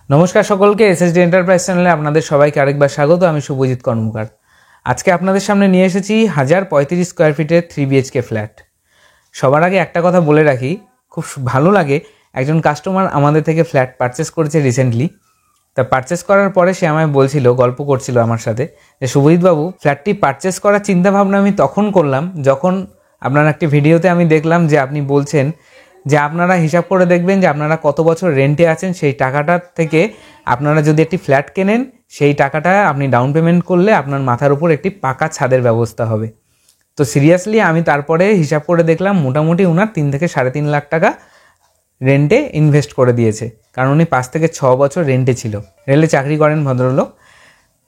নমস্কার সকলকে, SSD enterprise চ্যানেলে আপনাদের সবাইকে আরেকবার স্বাগত। আমি শুভজিৎ কর্মকার। আজকে আপনাদের সামনে নিয়ে এসেছি 1035 স্কোয়ার ফিটের 3 বিএইচকে ফ্ল্যাট। সবার আগে একটা কথা বলে রাখি, খুব ভালো লাগে, একজন কাস্টমার আমাদের থেকে ফ্ল্যাট পারচেস করেছে রিসেন্টলি। তা পারচেস করার পরে সে আমায় বলছিল, গল্প করছিল আমার সাথে, যে শুভজিৎবাবু, ফ্ল্যাটটি পারচেস করার চিন্তাভাবনা আমি তখন করলাম যখন আপনার একটি ভিডিওতে আমি দেখলাম যে আপনি বলছেন যে আপনারা হিসাব করে দেখবেন যে আপনারা কত বছর রেন্টে আছেন, সেই টাকাটার থেকে আপনারা যদি একটি ফ্ল্যাট কেনেন, সেই টাকাটা আপনি ডাউন পেমেন্ট করলে আপনার মাথার উপর একটি পাকা ছাদের ব্যবস্থা হবে। তো সিরিয়াসলি আমি তারপরে হিসাব করে দেখলাম, মোটামুটি ওনার 3 থেকে 3.5 লাখ টাকা রেন্টে ইনভেস্ট করে দিয়েছে, কারণ উনি 5 থেকে 6 বছর রেন্টে ছিল। রেলে চাকরি করেন ভদ্রলোক।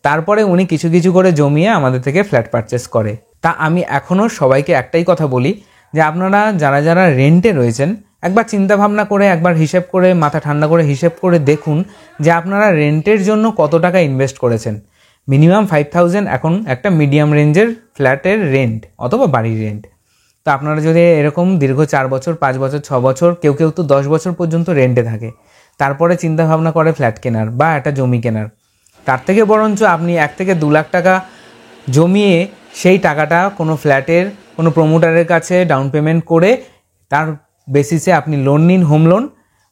তারপরে উনি কিছু কিছু করে জমিয়ে আমাদের থেকে ফ্ল্যাট পারচেস করে। তা আমি এখনও সবাইকে একটাই কথা বলি, যে আপনারা যারা যারা রেন্টে রয়েছেন, একবার চিন্তা ভাবনা করে, একবার হিসেব করে, মাথা ঠান্ডা করে হিসেব করে দেখুন যে আপনারা রেন্টের জন্য কত টাকা ইনভেস্ট করেছেন। মিনিমাম 5,000 এখন একটা মিডিয়াম রেঞ্জের ফ্ল্যাটের রেন্ট অথবা বাড়ির রেন্ট। তো আপনারা যদি এরকম দীর্ঘ 4 বছর, 5 বছর, 6 বছর, কেউ কেউ তো 10 বছর পর্যন্ত রেন্টে থাকে, তারপরে চিন্তা ভাবনা করে ফ্ল্যাট কেনার বা একটা জমি কেনার, তার থেকে বরঞ্চ আপনি 1 থেকে 2 লাখ টাকা জমিয়ে সেই টাকাটা কোনো ফ্ল্যাটের কোনো প্রমোটারের কাছে ডাউন পেমেন্ট করে তার বেসিসে আপনি লোন নিন, হোম লোন।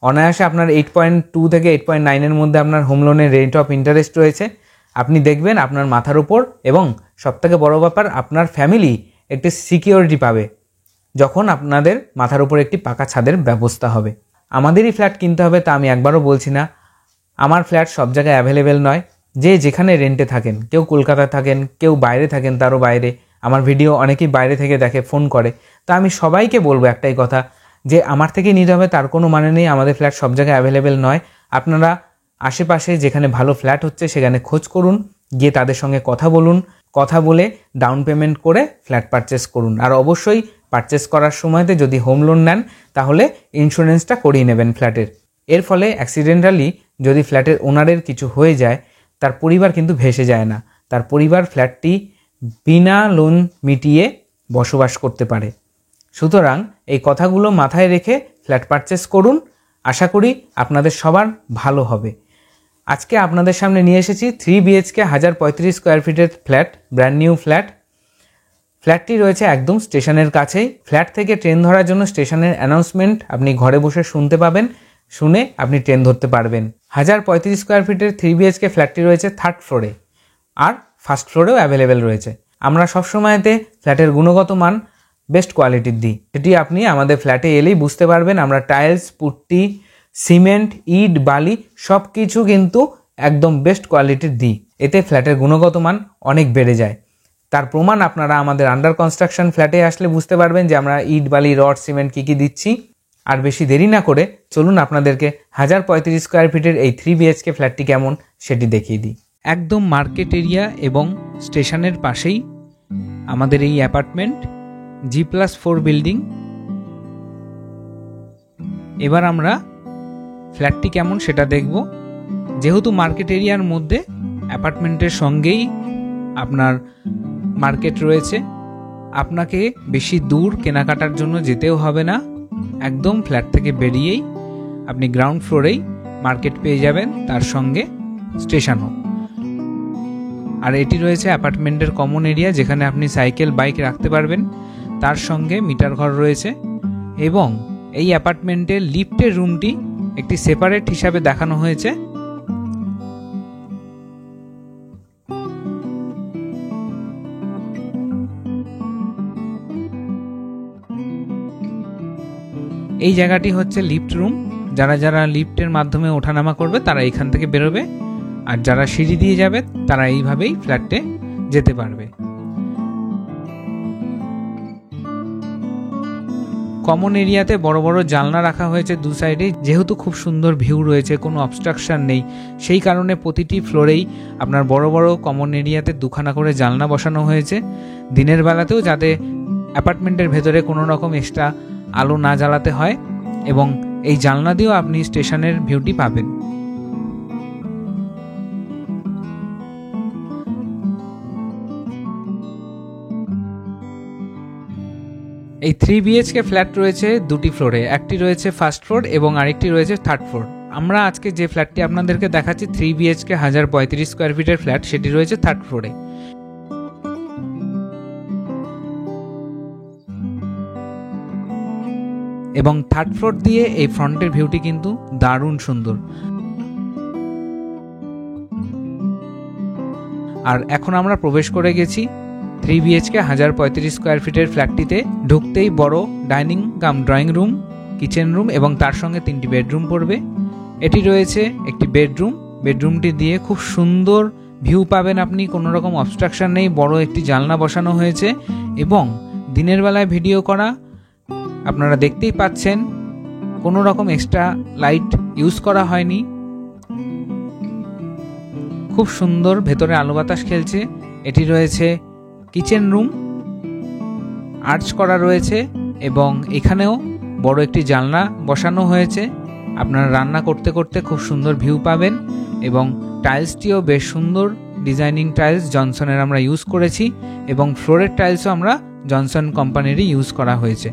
অনায়াসে আপনার 8.2 থেকে 8.9 মধ্যে আপনার হোম লোনের রেট অফ ইন্টারেস্ট রয়েছে। আপনি দেখবেন আপনার মাথার উপর, এবং সবথেকে বড় ব্যাপার, আপনার ফ্যামিলি একটি সিকিউরিটি পাবে যখন আপনাদের মাথার উপর একটি পাকা ছাদের ব্যবস্থা হবে। আমাদেরই ফ্ল্যাট কিনতে হবে তা আমি একবারও বলছি না। আমার ফ্ল্যাট সব জায়গায় অ্যাভেলেবেল নয়। যে যেখানে রেন্টে থাকেন, কেউ কলকাতায় থাকেন, কেউ বাইরে থাকেন, তারও বাইরে আমার ভিডিও অনেকেই বাইরে থেকে দেখে, ফোন করে। তা আমি সবাইকে বলবো একটাই কথা, যে আমার থেকে নিতে হবে তার কোনো মানে নেই। আমাদের ফ্ল্যাট সব জায়গায় অ্যাভেলেবেল নয়। আপনারা আশেপাশে যেখানে ভালো ফ্ল্যাট হচ্ছে সেখানে খোঁজ করুন, গিয়ে তাদের সঙ্গে কথা বলুন, কথা বলে ডাউন পেমেন্ট করে ফ্ল্যাট পারচেস করুন। আর অবশ্যই পারচেস করার সময়তে যদি হোম লোন নেন, তাহলে ইন্স্যুরেন্সটা করিয়ে নেবেন ফ্ল্যাটের। এর ফলে অ্যাক্সিডেন্টালি যদি ফ্ল্যাটের ওনারের কিছু হয়ে যায়, তার পরিবার কিন্তু ভেসে যায় না। তার পরিবার ফ্ল্যাটটি বিনা লোন মিটিয়ে বসবাস করতে পারে। সুতরাং এই কথাগুলো মাথায় রেখে ফ্ল্যাট পারচেস করুন। আশা করি আপনাদের সবার ভালো হবে। আজকে আপনাদের সামনে নিয়ে এসেছি 3 বিএইচকে 1035 স্কোয়ার ফিটের ফ্ল্যাট, ব্র্যান্ড নিউ ফ্ল্যাট। ফ্ল্যাটটি রয়েছে একদম স্টেশনের কাছেই। ফ্ল্যাট থেকে ট্রেন ধরার জন্য স্টেশনের অ্যানাউন্সমেন্ট আপনি ঘরে বসে শুনতে পাবেন, শুনে আপনি ট্রেন ধরতে পারবেন। 1035 স্কোয়ার ফিটের 3 বিএইচকে ফ্ল্যাটটি রয়েছে 3rd ফ্লোরে, আর ফার্স্ট ফ্লোরেও অ্যাভেলেবেল রয়েছে। আমরা সবসময়তে ফ্ল্যাটের গুণগত মান বেস্ট কোয়ালিটির দিই। এটি আপনি আমাদের ফ্ল্যাটে এলেই বুঝতে পারবেন। আমরা টাইলস, পুট্টি, সিমেন্ট, ইট, বালি সব কিছু কিন্তু একদম বেস্ট কোয়ালিটির দিই। এতে ফ্ল্যাটের গুণগত মান অনেক বেড়ে যায়। তার প্রমাণ আপনারা আমাদের আন্ডার কনস্ট্রাকশন ফ্ল্যাটে আসলে বুঝতে পারবেন যে আমরা ইট, বালি, রড, সিমেন্ট কী কী দিচ্ছি। আর বেশি দেরি না করে চলুন আপনাদেরকে 1035 স্কোয়ার ফিটের এই 3 বিএইচকে ফ্ল্যাটটি কেমন সেটি দেখিয়ে দিই। একদম মার্কেট এরিয়া এবং স্টেশনের পাশেই আমাদের এই অ্যাপার্টমেন্ট, G+4 বিল্ডিং। এবার আমরা ফ্ল্যাটটি কেমন সেটা দেখব। যেহেতু মার্কেট এরিয়ার মধ্যে, অ্যাপার্টমেন্টের সঙ্গেই আপনার মার্কেট রয়েছে, আপনাকে বেশি দূর কেনাকাটার জন্য যেতেও হবে না। একদম ফ্ল্যাট থেকে বেরিয়েই আপনি গ্রাউন্ড ফ্লোরেই মার্কেট পেয়ে যাবেন, তার সঙ্গে স্টেশনও। আর এটি রয়েছে অ্যাপার্টমেন্টের কমন এরিয়া, যেখানে আপনি সাইকেল, বাইক রাখতে পারবেন। তার সঙ্গে মিটার ঘর রয়েছে, এবং এই অ্যাপার্টমেন্টের লিফটের রুমটি একটি সেপারেট হিসাবে দেখানো হয়েছে। এই জায়গাটি হচ্ছে লিফট রুম। যারা যারা লিফটের মাধ্যমে ওঠানামা করবে তারা এখান থেকে বেরোবে, আর যারা সিঁড়ি দিয়ে যাবে তারা এইভাবেই ফ্ল্যাটে যেতে পারবে। কমন এরিয়াতে বড় বড় জানলা রাখা হয়েছে দু সাইডে। যেহেতু খুব সুন্দর ভিউ রয়েছে, কোনো অবস্ট্রাকশন নেই, সেই কারণে প্রতিটি ফ্লোরেই আপনার বড় বড় কমন এরিয়াতে 2খানা করে জানলা বসানো হয়েছে। দিনের বেলাতেও যাতে অ্যাপার্টমেন্টের ভেতরে কোনো রকম এক্সট্রা আলো না জ্বালাতে হয়, এবং এই জানলা দিয়েও আপনি স্টেশনের ভিউটি পাবেন। এই 3 বিএইচকে ফ্ল্যাট রয়েছে 2টি ফ্লোরে। একটি রয়েছে ফার্স্ট ফ্লোর এবং আরেকটি রয়েছে 3rd ফ্লোর। আমরা আজকে যে ফ্ল্যাটটি আপনাদেরকে দেখাচ্ছি 3 BHK 1035 স্কোয়ার ফিটের ফ্ল্যাট, সেটি রয়েছে 3rd ফ্লোরে। এবং 3rd ফ্লোর দিয়ে এই ফ্রন্টের ভিউটি কিন্তু দারুণ সুন্দর। আর এখন আমরা প্রবেশ করে গেছি 3 BHK 1035 স্কোয়ার ফিটের ফ্ল্যাটটিতে। ঢুকতেই বড় ডাইনিং কাম ড্রয়িং রুম, কিচেন রুম এবং তার সঙ্গে 3টি বেডরুম পড়বে। এটি রয়েছে একটি বেডরুম। বেডরুমটি দিয়ে খুব সুন্দর ভিউ পাবেন আপনি, কোনো রকম অবস্ট্রাকশন নেই। বড় একটি জানলা বসানো হয়েছে এবং দিনের বেলায় ভিডিও করা, আপনারা দেখতেই পাচ্ছেন কোনো রকম এক্সট্রা লাইট ইউজ করা হয়নি। খুব সুন্দর ভেতরে আলো বাতাস খেলছে। এটি রয়েছে কিচেন রুম, আর্চ করা রয়েছে এবং এখানেও বড় একটি জানলা বসানো হয়েছে। আপনারা রান্না করতে করতে খুব সুন্দর ভিউ পাবেন এবং টাইলসটিও বেশ সুন্দর ডিজাইনিং টাইলস জনসনের আমরা ইউজ করেছি এবং ফ্লোরের টাইলসও আমরা জনসন কোম্পানিরই ইউজ করা হয়েছে।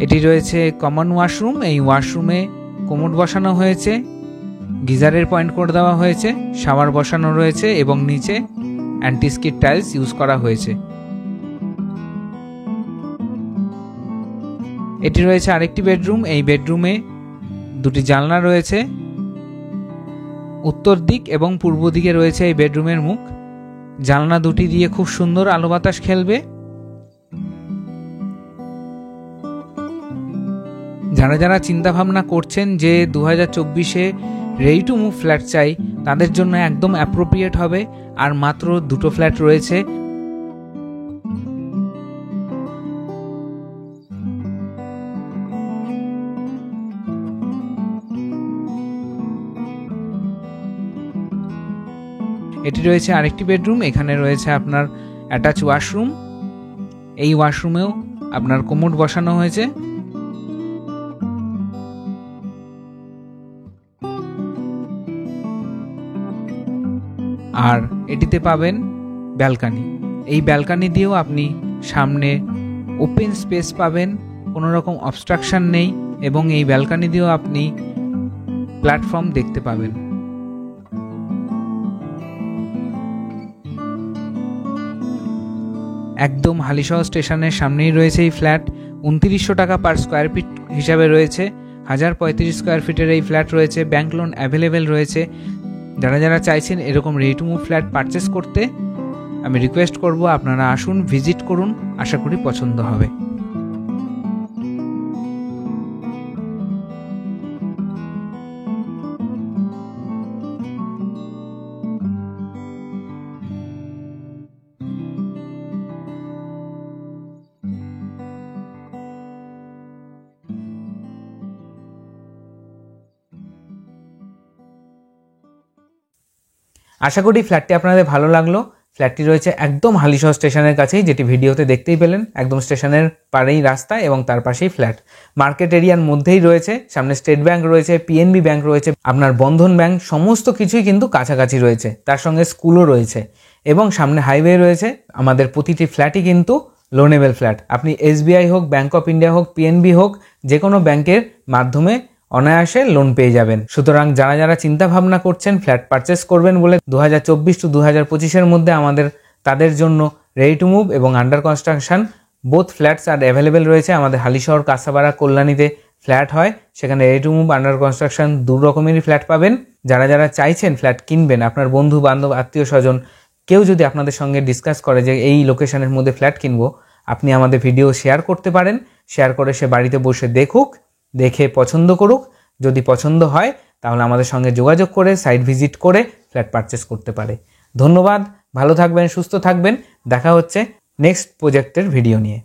এটি রয়েছে কমন ওয়াশরুম। এই ওয়াশরুমে কোমোড বসানো হয়েছে, গিজারের পয়েন্ট করে দেওয়া হয়েছে, শাওয়ার বসানো রয়েছে এবং নিচে অ্যান্টি স্কিড টাইলস ইউজ করা হয়েছে। এটি রয়েছে আরেকটি বেডরুম। এই বেডরুমে 2টি জানলা রয়েছে, উত্তর দিক এবং পূর্ব দিকে রয়েছে এই বেডরুমের মুখ। জানলা 2টি দিয়ে খুব সুন্দর আলো বাতাস খেলবে। যারা যারা চিন্তা ভাবনা করছেন যে 2024-এ রেডি টু মুভ ফ্ল্যাট চাই, তাদের জন্য একদম অ্যাপ্রোপ্রিয়েট হবে। আর মাত্র 2টো ফ্ল্যাট রয়েছে। এটি রয়েছে আরেকটি বেডরুম। এখানে রয়েছে আপনার অ্যাটাচ ওয়াশরুম। এই ওয়াশরুমেও আপনার কোমোড বসানো হয়েছে। আর এটিতে পাবেন ব্যালকানি। এই ব্যালকানি দিয়েও আপনি সামনে ওপেন স্পেস পাবেন, কোনো রকম অবস্ট্রাকশন নেই এবং এই ব্যালকানি দিয়েও আপনি প্ল্যাটফর্ম দেখতে পাবেন। একদম হালিশহর স্টেশনের সামনেই রয়েছে এই ফ্ল্যাট। 2900 টাকা পার স্কোয়ার ফিট হিসাবে রয়েছে। 1035 স্কোয়ার ফিটের এই ফ্ল্যাট রয়েছে। ব্যাংক লোন অ্যাভেলেবেল রয়েছে। যারা যারা চাইছেন এরকম ready to move flat purchase করতে, আমি রিকোয়েস্ট করব আপনারা আসুন, ভিজিট করুন, আশা করি পছন্দ হবে। আশা করি ফ্ল্যাটটি আপনাদের ভালো লাগলো। ফ্ল্যাটটি রয়েছে একদম হালিশহর স্টেশনের কাছেই, যেটি ভিডিওতে দেখতেই পেলেন। একদম স্টেশনের পাড়েই রাস্তা এবং তার পাশেই ফ্ল্যাট। মার্কেট এরিয়ার মধ্যেই রয়েছে। সামনে স্টেট ব্যাংক রয়েছে, PNB ব্যাংক রয়েছে, আপনার বন্ধন ব্যাংক, সমস্ত কিছুই কিন্তু কাছাকাছি রয়েছে। তার সঙ্গে স্কুলও রয়েছে এবং সামনে হাইওয়ে রয়েছে। আমাদের প্রতিটি ফ্ল্যাটই কিন্তু লোনেবল ফ্ল্যাট। আপনি SBI হোক, ব্যাংক অফ ইন্ডিয়া হোক, PNB হোক, যে কোনো ব্যাংকের মাধ্যমে অনায়াসে লোন পেয়ে যাবেন। সুতরাং যারা যারা চিন্তা ভাবনা করছেন ফ্ল্যাট পারচেস করবেন বলে 2024 to 2025-এর মধ্যে তাদের জন্য রেডি টু মুভ এবং আন্ডার কনস্ট্রাকশন বোথ ফ্ল্যাটস আর অ্যাভেলেবেল রয়েছে। আমাদের হালিশহর, কাঁসাপাড়া, কল্যাণীতে ফ্ল্যাট হয়, সেখানে ready to move, under construction 2 রকমেরই ফ্ল্যাট পাবেন। যারা যারা চাইছেন ফ্ল্যাট কিনবেন, আপনার বন্ধু বান্ধব, আত্মীয় স্বজন কেউ যদি আপনাদের সঙ্গে ডিসকাস করে যে এই লোকেশনের মধ্যে ফ্ল্যাট কিনবো, আপনি আমাদের ভিডিও শেয়ার করতে পারেন। শেয়ার করে সে বাড়িতে বসে দেখুক, দেখে পছন্দ করুক। যদি পছন্দ হয় তাহলে আমাদের সঙ্গে যোগাযোগ করে সাইট ভিজিট করে ফ্ল্যাট পারচেস করতে পারে। ধন্যবাদ, ভালো থাকবেন, সুস্থ থাকবেন। দেখা হচ্ছে নেক্সট প্রজেক্টের ভিডিও নিয়ে।